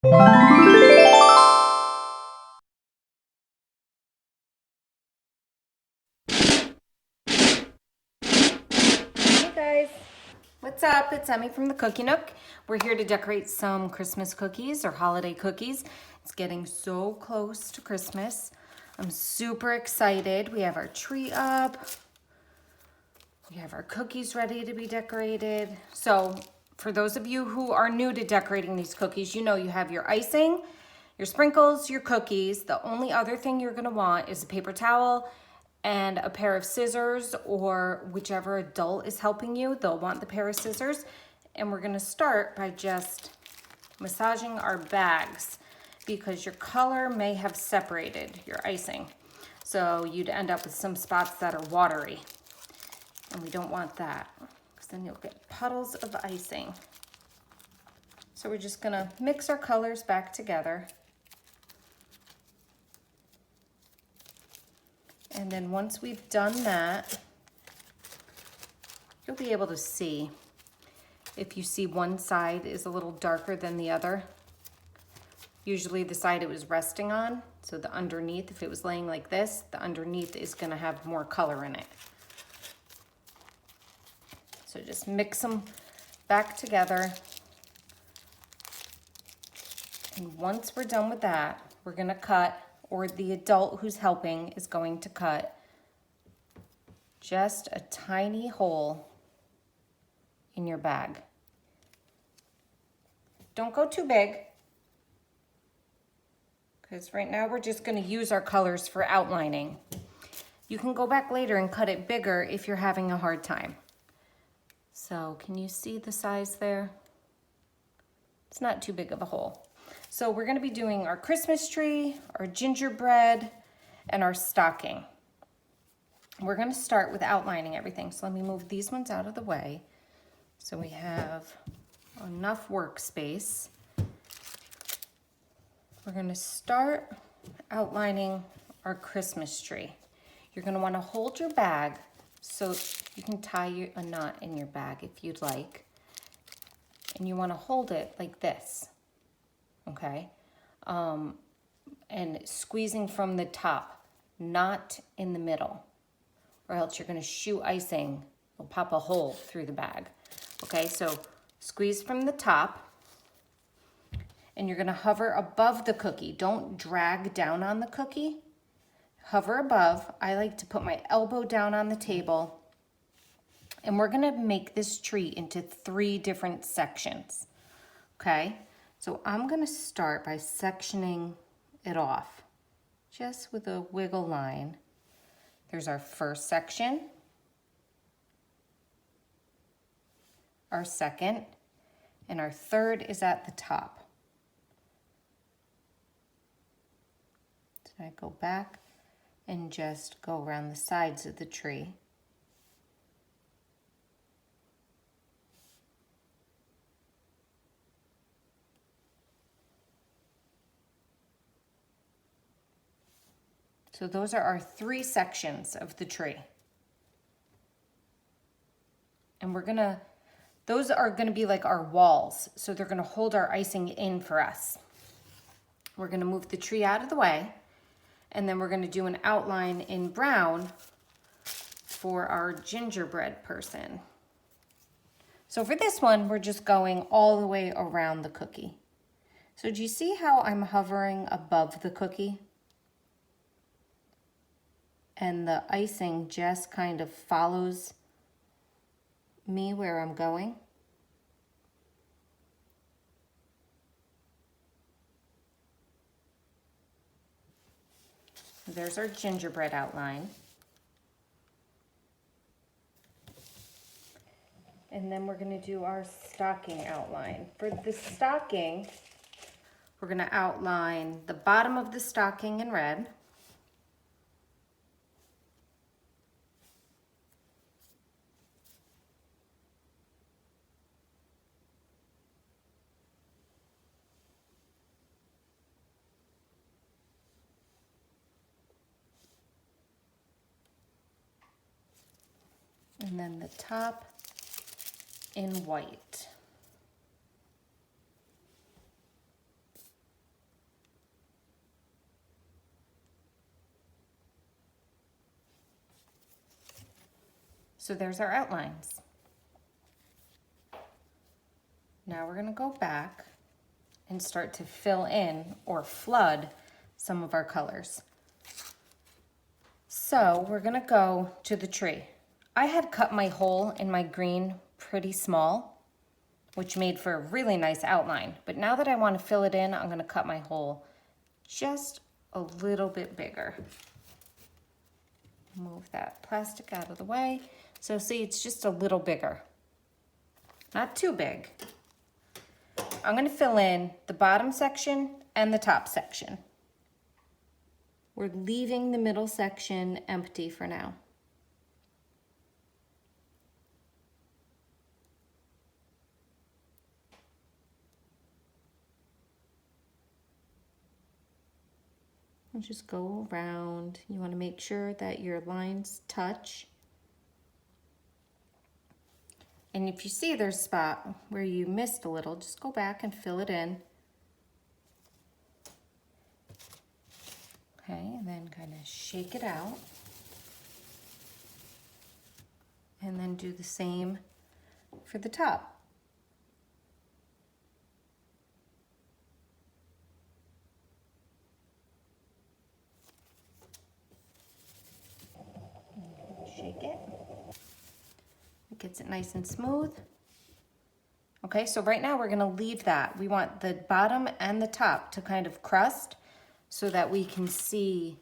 Hey guys, what's up? It's Emmy from the Cookie Nook. We're here to decorate some Christmas cookies or holiday cookies. It's getting so close to Christmas. I'm super excited. We have our tree up. We have our cookies ready to be decorated. So for those of you who are new to decorating these cookies, you know you have your icing, your sprinkles, your cookies. The only other thing you're gonna want is a paper towel and a pair of scissors, or whichever adult is helping you, they'll want the pair of scissors. And we're gonna start by just massaging our bags because your color may have separated your icing. So you'd end up with some spots that are watery. And we don't want that because then you'll get puddles of icing. So we're just gonna mix our colors back together. And then once we've done that, you'll be able to see if you see one side is a little darker than the other. Usually the side it was resting on, so the underneath, if it was laying like this, the underneath is gonna have more color in it. So just mix them back together. And once we're done with that, we're gonna cut, or the adult who's helping is going to cut just a tiny hole in your bag. Don't go too big, because right now we're just gonna use our colors for outlining. You can go back later and cut it bigger if you're having a hard time. So can you see the size there? It's not too big of a hole. So we're gonna be doing our Christmas tree, our gingerbread, and our stocking. We're gonna start with outlining everything. So let me move these ones out of the way so we have enough workspace. We're gonna start outlining our Christmas tree. You're gonna wanna hold your bag so you can tie a knot in your bag if you'd like. And you wanna hold it like this, okay? And squeezing from the top, not in the middle, or else you're gonna shoot icing, it'll pop a hole through the bag. Okay, so squeeze from the top, and you're gonna hover above the cookie. Don't drag down on the cookie. Hover above. I like to put my elbow down on the table, and we're gonna make this tree into 3 different sections, okay? So I'm gonna start by sectioning it off, just with a wiggle line. There's our first section, our second, and our third is at the top. So I go back and just go around the sides of the tree. So those are our 3 sections of the tree. And those are gonna be like our walls. So they're gonna hold our icing in for us. We're gonna move the tree out of the way, and then we're gonna do an outline in brown for our gingerbread person. So for this one, we're just going all the way around the cookie. So do you see how I'm hovering above the cookie? And the icing just kind of follows me where I'm going. There's our gingerbread outline. And then we're gonna do our stocking outline. For the stocking, we're gonna outline the bottom of the stocking in red. And then the top in white. So there's our outlines. Now we're gonna go back and start to fill in or flood some of our colors. So we're gonna go to the tree. I had cut my hole in my green pretty small, which made for a really nice outline. But now that I want to fill it in, I'm gonna cut my hole just a little bit bigger. Move that plastic out of the way. So see, it's just a little bigger. Not too big. I'm gonna fill in the bottom section and the top section. We're leaving the middle section empty for now. And just go around. You want to make sure that your lines touch. And if you see there's a spot where you missed a little, just go back and fill it in. Okay, and then kind of shake it out. And then do the same for the top. Shake it. It gets it nice and smooth. Okay, so right now we're gonna leave that. We want the bottom and the top to kind of crust so that we can see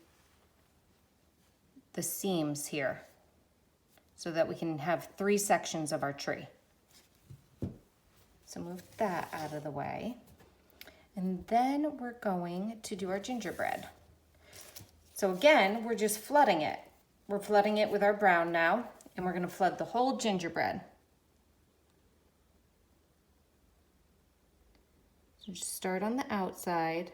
the seams here, so that we can have 3 sections of our tree. So move that out of the way. And then we're going to do our gingerbread. So again, we're just flooding it. We're flooding it with our brown now, and we're gonna flood the whole gingerbread. So just start on the outside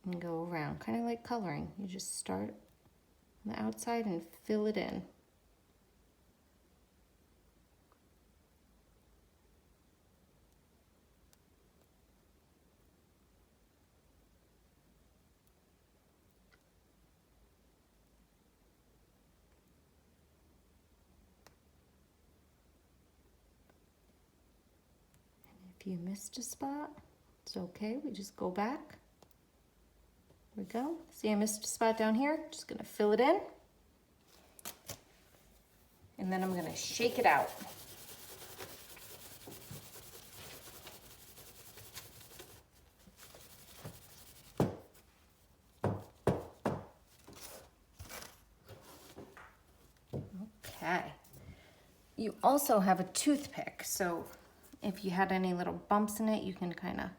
and go around, kind of like coloring. You just start on the outside and fill it in. If you missed a spot, it's okay. We just go back. There we go. See, I missed a spot down here. Just gonna fill it in. And then I'm gonna shake it out. Okay. You also have a toothpick, so if you had any little bumps in it, you can kind of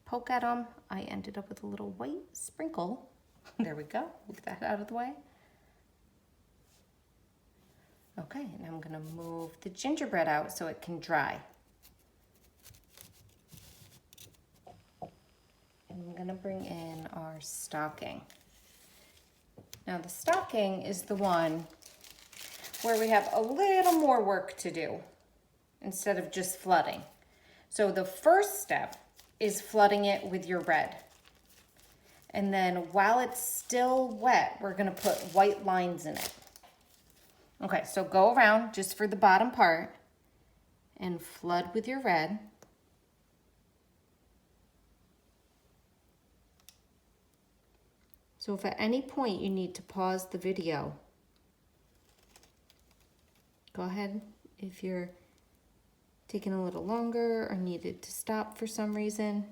poke at them. I ended up with a little white sprinkle. There we go. Move that out of the way. Okay, and I'm gonna move the gingerbread out so it can dry. And I'm gonna bring in our stocking. Now the stocking is the one where we have a little more work to do instead of just flooding. So the first step is flooding it with your red. And then while it's still wet, we're gonna put white lines in it. Okay, so go around just for the bottom part and flood with your red. So if at any point you need to pause the video, go ahead. If you're taking a little longer or needed to stop for some reason.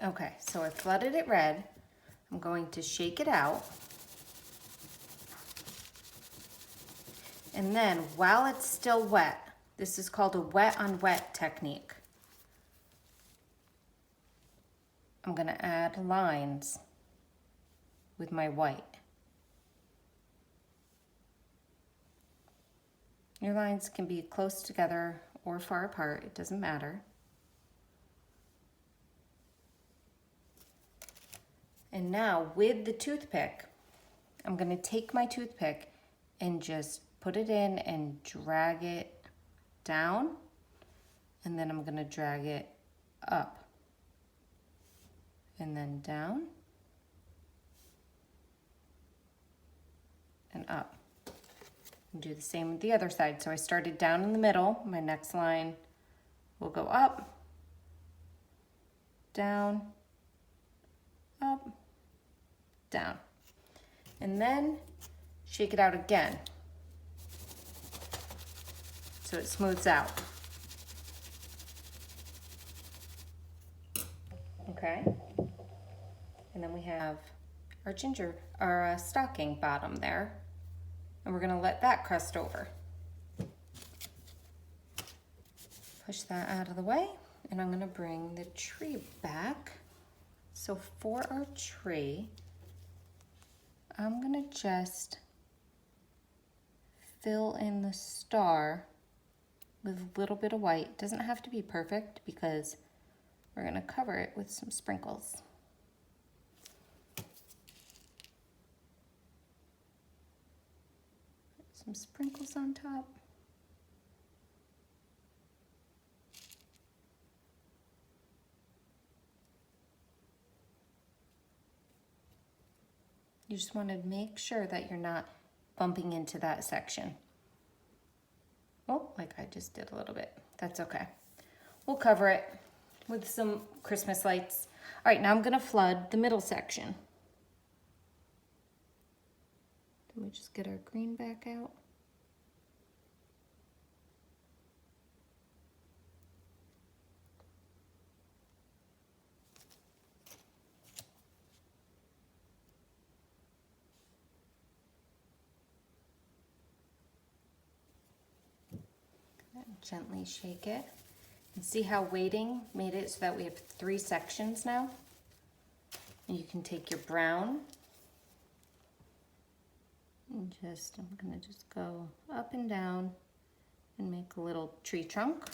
Okay, so I flooded it red. I'm going to shake it out. And then while it's still wet, this is called a wet on wet technique. I'm gonna add lines with my white. Your lines can be close together or far apart, it doesn't matter. And now with the toothpick, I'm gonna take my toothpick and just put it in and drag it down, and then I'm gonna drag it up, and then down, and up. And do the same with the other side. So I started down in the middle. My next line will go up, down, up, down. And then shake it out again so it smooths out. Okay. And then we have our stocking bottom there. And we're gonna let that crust over. Push that out of the way, and I'm gonna bring the tree back. So for our tree, I'm gonna just fill in the star with a little bit of white. It doesn't have to be perfect because we're gonna cover it with some sprinkles. Some sprinkles on top. You just want to make sure that you're not bumping into that section. Oh, like I just did a little bit. That's okay. We'll cover it with some Christmas lights. All right, now I'm gonna flood the middle section. Let me just get our green back out. Gently shake it. And see how weighting made it so that we have 3 sections now? And you can take your brown and I'm gonna just go up and down and make a little tree trunk.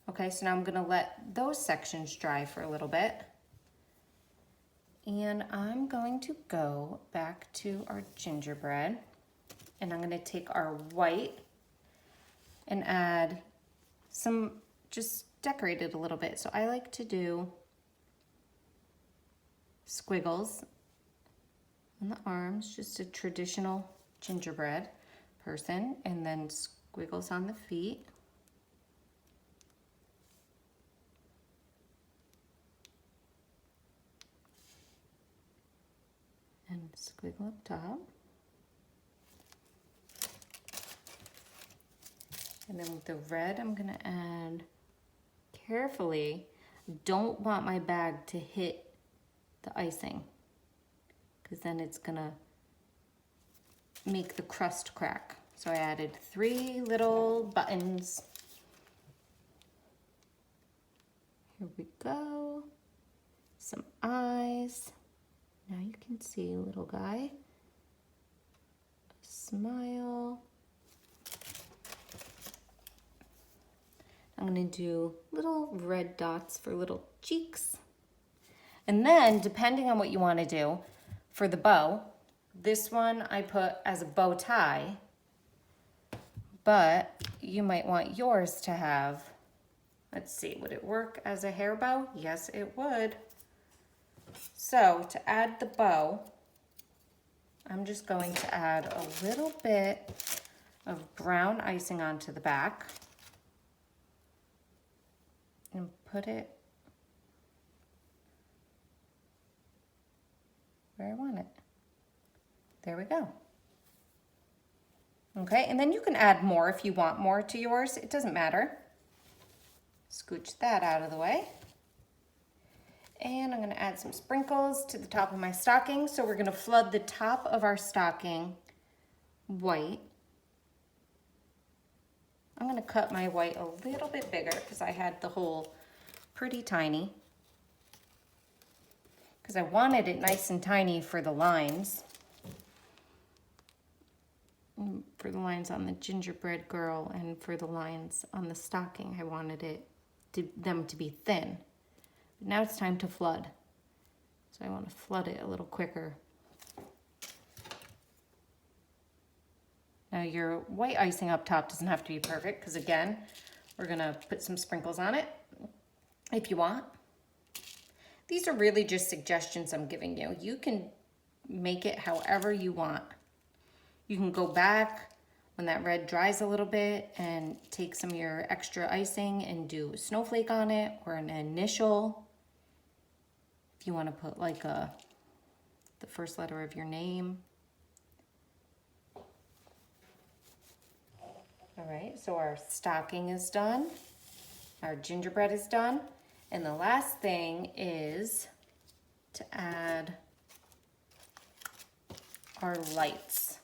Okay, so now I'm gonna let those sections dry for a little bit. And I'm going to go back to our gingerbread, and I'm gonna take our white and add some, just decorate it a little bit. So I like to do squiggles on the arms, just a traditional gingerbread person, and then squiggles on the feet. And squiggle up top. And then with the red, I'm gonna add carefully. Don't want my bag to hit the icing, because then it's gonna make the crust crack. So I added 3 little buttons. Here we go. Some eyes. Now you can see, little guy. A smile. I'm gonna do little red dots for little cheeks. And then, depending on what you wanna do, for the bow, this one I put as a bow tie, but you might want yours to have, let's see, would it work as a hair bow? Yes, it would. So to add the bow, I'm just going to add a little bit of brown icing onto the back and put it where I want it. There we go. Okay, and then you can add more if you want more to yours. It doesn't matter. Scooch that out of the way. And I'm gonna add some sprinkles to the top of my stocking. So we're gonna flood the top of our stocking white. I'm gonna cut my white a little bit bigger because I had the hole pretty tiny. Because I wanted it nice and tiny for the lines. For the lines on the gingerbread girl and for the lines on the stocking, I wanted them to be thin. But now it's time to flood. So I want to flood it a little quicker. Now your white icing up top doesn't have to be perfect because again, we're gonna put some sprinkles on it if you want. These are really just suggestions I'm giving you. You can make it however you want. You can go back when that red dries a little bit and take some of your extra icing and do a snowflake on it or an initial. If you want to put like the first letter of your name. All right, so our stocking is done. Our gingerbread is done. And the last thing is to add our lights.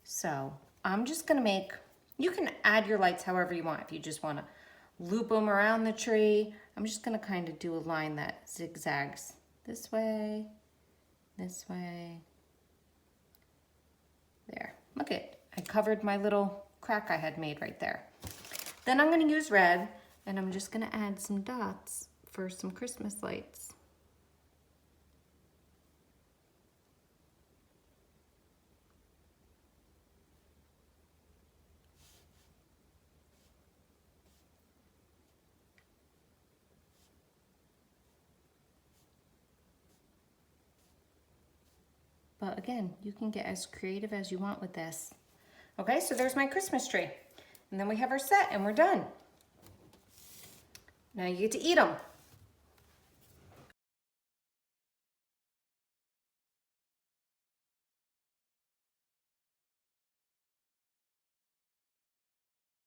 So I'm just gonna make, you can add your lights however you want. If you just wanna loop them around the tree, I'm just gonna kind of do a line that zigzags this way, there. Look it, I covered my little crack I had made right there. Then I'm gonna use red and I'm just gonna add some dots for some Christmas lights. But again, you can get as creative as you want with this. Okay, so there's my Christmas tree. And then we have our set and we're done. Now you get to eat them.